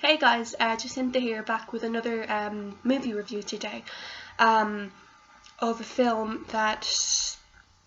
Hey guys, Jacinta here, back with another movie review today of a film that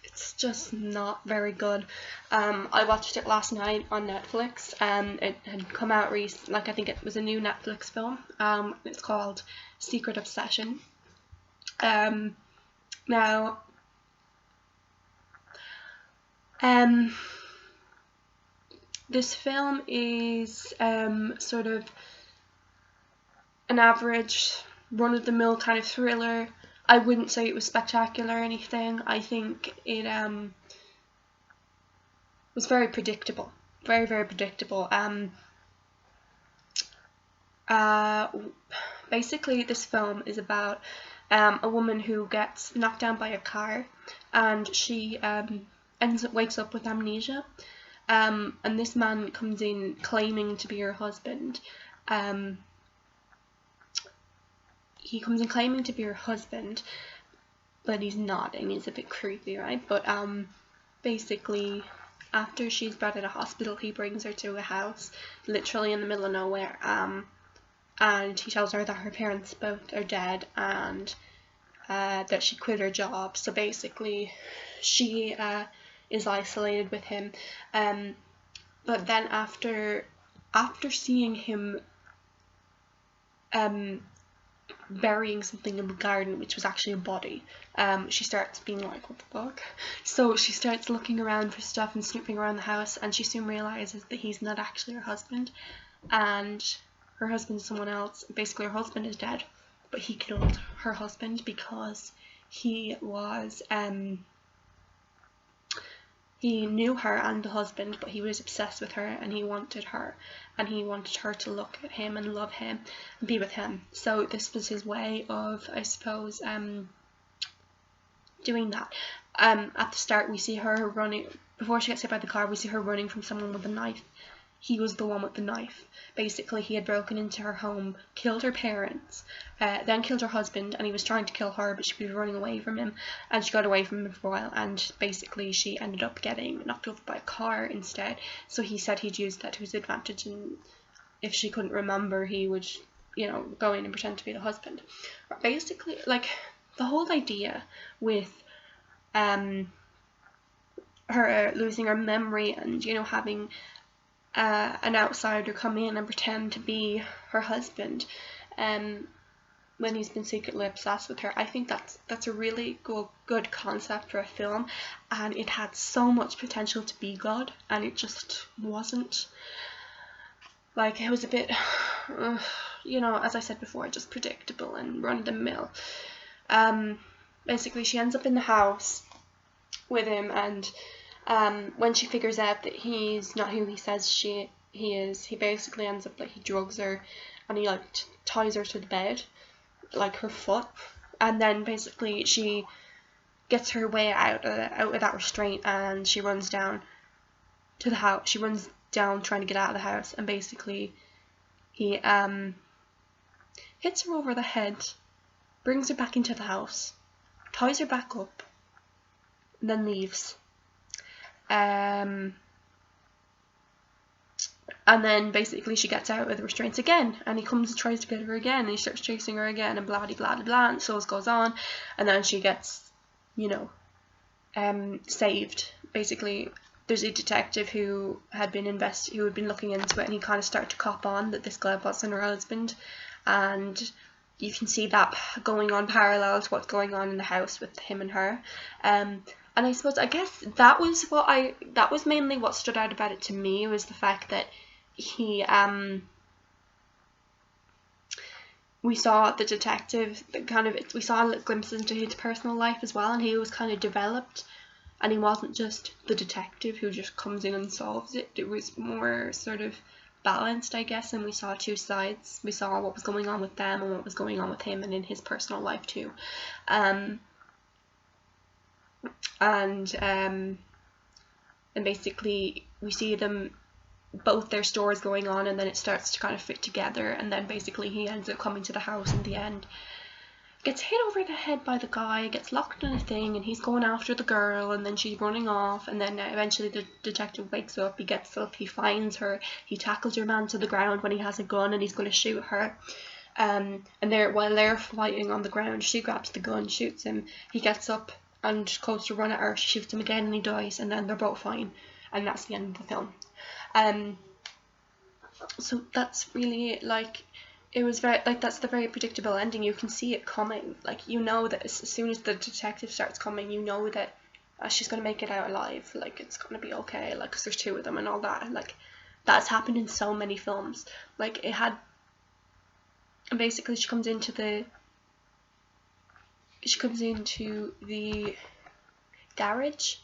it's just not very good. I watched it last night on Netflix. It had come out recently, I think it was a new Netflix film. It's called Secret Obsession. Now, this film is sort of an average run-of-the-mill kind of thriller. I wouldn't say it was spectacular or anything. I think it was very predictable, very predictable. Basically this film is about a woman who gets knocked down by a car, and she wakes up with amnesia, and this man comes in claiming to be her husband. He comes in claiming to be her husband, but he's not, and he's a bit creepy, right? But basically, after she's brought to the hospital, he brings her to a house, literally in the middle of nowhere, and he tells her that her parents both are dead, and that she quit her job. So basically, she is isolated with him. But then after seeing him burying something in the garden, which was actually a body, she starts being like, what the fuck? So she starts looking around for stuff and snooping around the house, and she soon realizes that he's not actually her husband, and her husband is someone else. Basically, her husband is dead, but he killed her husband because he was he knew her and the husband, but he was obsessed with her, and he wanted her to look at him and love him and be with him. So this was his way of, I suppose, doing that. At the start, we see her running, before she gets hit by the car, we see her running from someone with a knife. He was the one with the knife. Basically, he had broken into her home, killed her parents, then killed her husband, and he was trying to kill her, but she was running away from him, and she got away from him for a while, and basically she ended up getting knocked over by a car instead. So he said he'd use that to his advantage, and if she couldn't remember, he would, go in and pretend to be the husband. Basically, like, the whole idea with her losing her memory and, having an outsider come in and pretend to be her husband when he's been secretly obsessed with her. I think that's a really good concept for a film, and it had so much potential to be good, and it just wasn't. Like, it was a bit, as I said before, just predictable and run-of-the-mill. Basically, she ends up in the house with him, and when she figures out that he's not who he says he is, he basically ends up, he drugs her, and he ties her to the bed, her foot, and then basically she gets her way out of that restraint, and she runs down to the house. She runs down trying to get out of the house, and basically he hits her over the head, brings her back into the house, ties her back up, and then leaves. And then basically she gets out with the restraints again, and he comes and tries to get her again, and he starts chasing her again, and blah blah blah, and so it goes on, and then she gets, saved. Basically, there's a detective who had been looking into it, and he kind of started to cop on that this guy wasn't her husband, and you can see that going on parallel to what's going on in the house with him and her. And I guess that was mainly what stood out about it to me, was the fact that he, we saw the detective, we saw glimpses into his personal life as well, and he was kind of developed, and he wasn't just the detective who just comes in and solves it. It was more sort of balanced, I guess, and we saw two sides. We saw what was going on with them and what was going on with him and in his personal life too. And basically we see them, both their stories going on, and then it starts to kind of fit together, and then basically he ends up coming to the house in the end, gets hit over the head by the guy, gets locked in a thing, and he's going after the girl, and then she's running off, and then eventually the detective wakes up, he gets up, he finds her, he tackles your man to the ground when he has a gun and he's going to shoot her. And while they're fighting on the ground, she grabs the gun, shoots him, he gets up and goes to run at her, she shoots him again and he dies, and then they're both fine, and that's the end of the film. So that's really it. Like, it was very, like, that's the very predictable ending. You can see it coming. Like, you know that as soon as the detective starts coming, you know that she's gonna make it out alive. Like, it's gonna be okay. Like, 'cause there's two of them and all that. Like, that's happened in so many films. Like, it had. And basically, she comes into the garage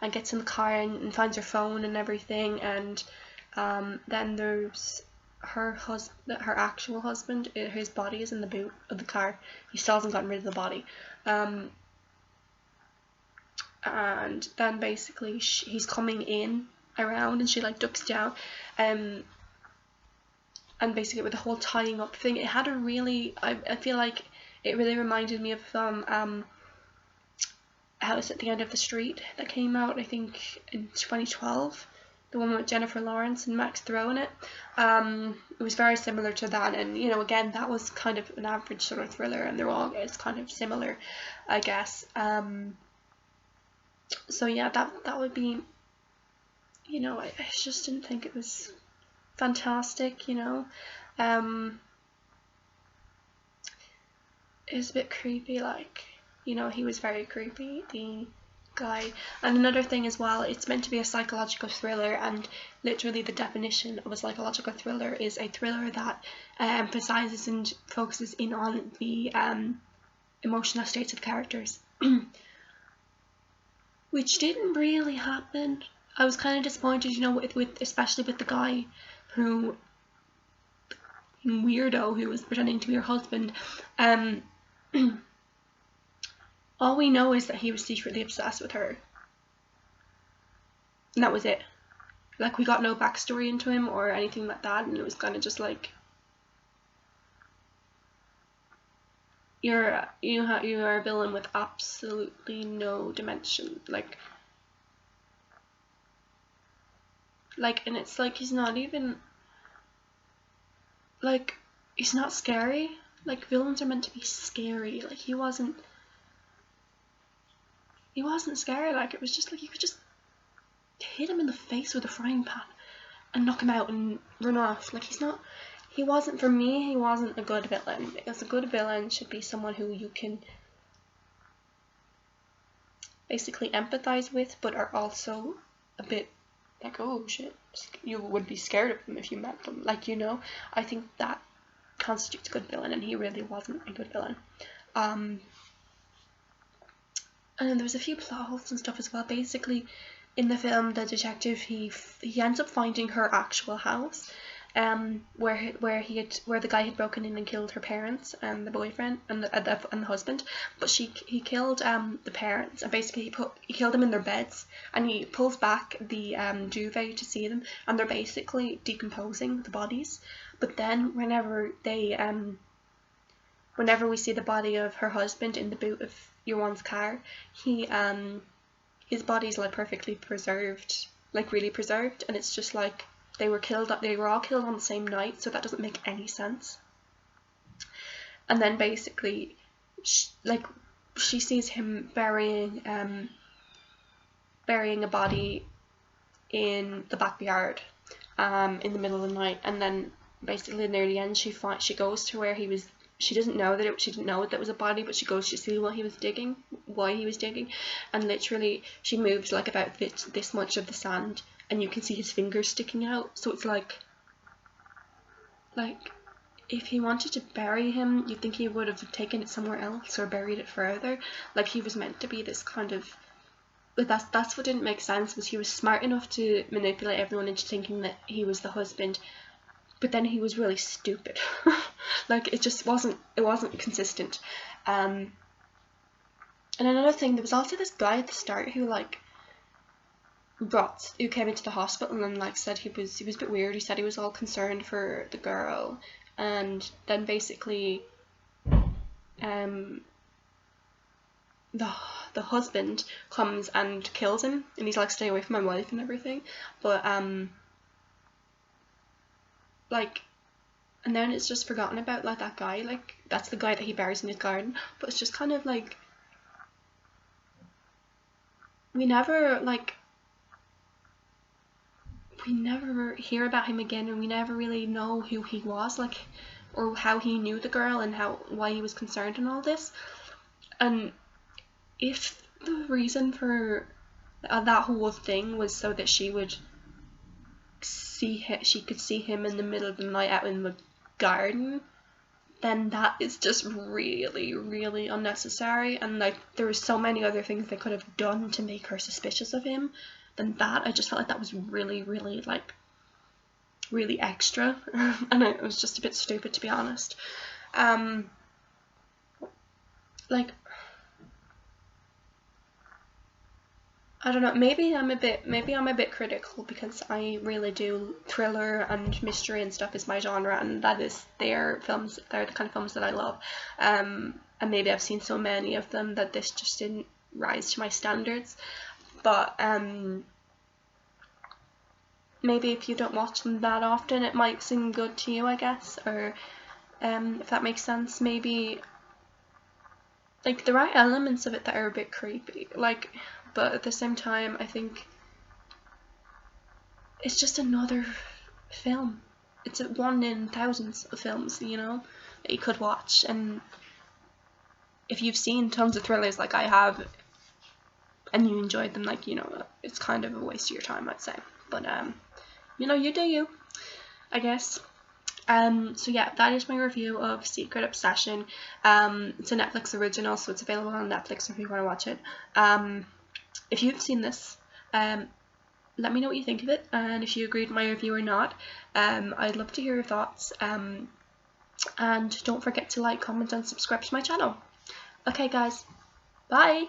and gets in the car and finds her phone and everything, and then there's her actual husband. His body is in the boot of the car. He still hasn't gotten rid of the body. And then basically he's coming in around, and she like ducks down, and basically with the whole tying up thing, it had a really, I feel like it really reminded me of House at the End of the Street that came out, I think, in 2012. The one with Jennifer Lawrence and Max Throne in it. It was very similar to that, and you know, again, that was kind of an average sort of thriller, and they're all kind of similar, I guess. So yeah, that would be, you know, I just didn't think it was fantastic, you know. It was a bit creepy, like, you know, he was very creepy, the guy. And another thing as well, it's meant to be a psychological thriller, and literally the definition of a psychological thriller is a thriller that emphasizes and focuses in on the emotional states of characters. Which didn't really happen. I was kind of disappointed, you know, with especially with the guy who, weirdo who was pretending to be her husband. All we know is that he was secretly obsessed with her, and that was it. Like, we got no backstory into him or anything like that, and it was kind of just like, you are a villain with absolutely no dimension, like, and it's like, he's not even, like, he's not scary. Like, villains are meant to be scary. Like, he wasn't scary. Like, it was just like, you could just hit him in the face with a frying pan and knock him out and run off. Like, he wasn't, for me, he wasn't a good villain, because a good villain should be someone who you can basically empathize with, but are also a bit like, oh shit, you would be scared of them if you met them. Like, you know, I think that constitutes a good villain, and he really wasn't a good villain. And then there was a few plot holes and stuff as well. Basically, in the film, the detective, he ends up finding her actual house, where the guy had broken in and killed her parents and the boyfriend and the husband. But he killed the parents, and basically he killed them in their beds, and he pulls back the duvet to see them, and they're basically decomposing, the bodies. But then whenever we see the body of her husband in the boot of Yuan's car, his body's like perfectly preserved, like really preserved, and it's just like they were all killed on the same night, so that doesn't make any sense. And then basically, she sees him burying a body in the backyard, in the middle of the night, and then basically near the end, she goes to where he was. She didn't know that it was a body, but she goes to see why he was digging, and literally she moves like about this much of the sand, and you can see his fingers sticking out. So it's like if he wanted to bury him, you'd think he would have taken it somewhere else or buried it further. Like, he was meant to be this kind of, but that's what didn't make sense, was he was smart enough to manipulate everyone into thinking that he was the husband, but then he was really stupid. Like, it just wasn't consistent. And another thing, there was also this guy at the start who came into the hospital and said he was a bit weird. He said he was all concerned for the girl, and then basically the husband comes and kills him, and he's like, stay away from my wife and everything, but like, and then it's just forgotten about, like, that guy, like, that's the guy that he buries in his garden, but it's just kind of like, we never hear about him again, and we never really know who he was, like, or how he knew the girl and why he was concerned and all this. And if the reason for that whole thing was so that she could see him in the middle of the night out in the garden, then that is just really, really unnecessary. And like, there were so many other things they could have done to make her suspicious of him than that. I just felt like that was really, really, like, really extra, and it was just a bit stupid, to be honest. Like, I don't know, maybe I'm a bit critical, because I really do, thriller and mystery and stuff is my genre, and they're the kind of films that I love. And maybe I've seen so many of them that this just didn't rise to my standards. But maybe if you don't watch them that often, it might seem good to you, I guess, or if that makes sense. Maybe, like, there are elements of it that are a bit creepy, like, but at the same time, I think it's just another film. It's one in thousands of films, you know, that you could watch. And if you've seen tons of thrillers like I have, and you enjoyed them, like, you know, it's kind of a waste of your time, I'd say. But you know, you do you, I guess. So yeah, that is my review of Secret Obsession. It's a Netflix original, so it's available on Netflix if you want to watch it. If you've seen this, let me know what you think of it, and if you agreed with my review or not. I'd love to hear your thoughts. And don't forget to like, comment, and subscribe to my channel. Okay guys, bye!